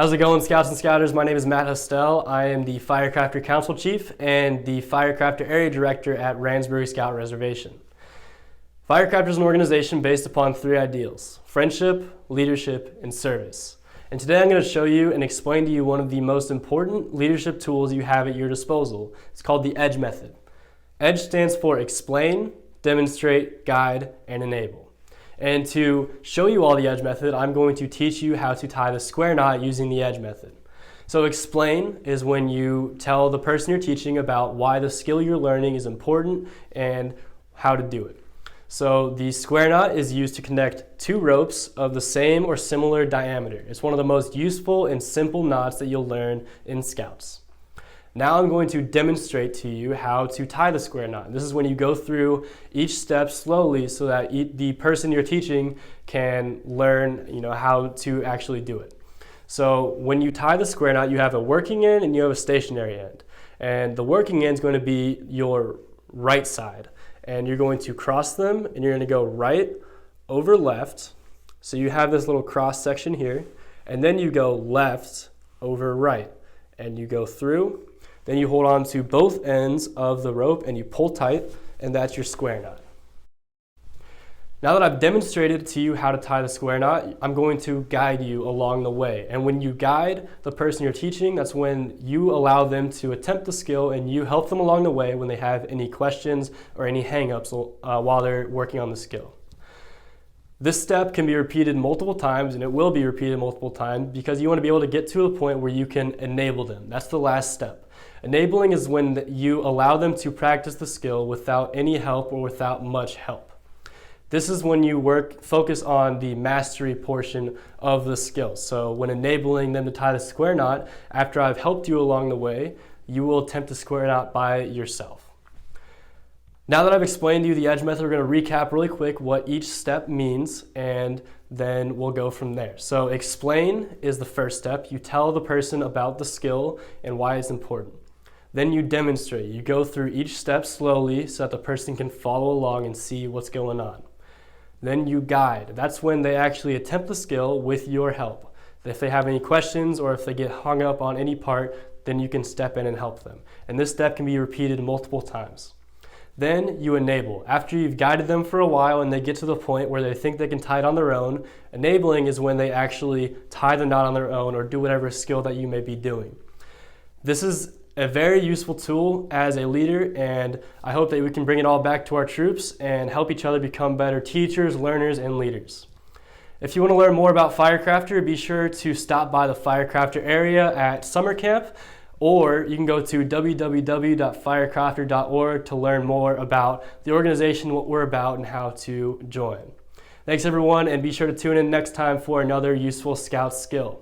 How's it going, Scouts and Scouters? My name is Matt Hostel. I am the Firecrafter Council Chief and the Firecrafter Area Director at Ransbury Scout Reservation. Firecrafter is an organization based upon three ideals: friendship, leadership, and service. And today I'm going to show you and explain to you one of the most important leadership tools you have at your disposal. It's called the EDGE method. EDGE stands for explain, demonstrate, guide, and enable. And to show you all the EDGE method, I'm going to teach you how to tie the square knot using the EDGE method. So explain is when you tell the person you're teaching about why the skill you're learning is important and how to do it. So the square knot is used to connect two ropes of the same or similar diameter. It's one of the most useful and simple knots that you'll learn in Scouts. Now I'm going to demonstrate to you how to tie the square knot. This is when you go through each step slowly so that the person you're teaching can learn, how to actually do it. So when you tie the square knot, you have a working end and you have a stationary end. And the working end is going to be your right side. And you're going to cross them and you're going to go right over left. So you have this little cross section here, and then you go left over right and you go through. Then you hold on to both ends of the rope and you pull tight, and that's your square knot. Now that I've demonstrated to you how to tie the square knot, I'm going to guide you along the way. And when you guide the person you're teaching, that's when you allow them to attempt the skill and you help them along the way when they have any questions or any hang-ups while they're working on the skill. This step can be repeated multiple times, and it will be repeated multiple times because you want to be able to get to a point where you can enable them. That's the last step. Enabling is when you allow them to practice the skill without any help or without much help. This is when you focus on the mastery portion of the skill. So when enabling them to tie the square knot, after I've helped you along the way, you will attempt the square knot by yourself. Now that I've explained to you the EDGE method, we're going to recap really quick what each step means, and then we'll go from there. So explain is the first step. You tell the person about the skill and why it's important. Then you demonstrate. You go through each step slowly so that the person can follow along and see what's going on. Then you guide. That's when they actually attempt the skill with your help. If they have any questions or if they get hung up on any part, then you can step in and help them. And this step can be repeated multiple times. Then you enable. After you've guided them for a while and they get to the point where they think they can tie it on their own, enabling is when they actually tie the knot on their own or do whatever skill that you may be doing. This is a very useful tool as a leader, and I hope that we can bring it all back to our troops and help each other become better teachers, learners, and leaders. If you want to learn more about Firecrafter, be sure to stop by the Firecrafter area at summer camp, or you can go to www.firecrafter.org to learn more about the organization, what we're about, and how to join. Thanks everyone, and be sure to tune in next time for another useful Scout skill.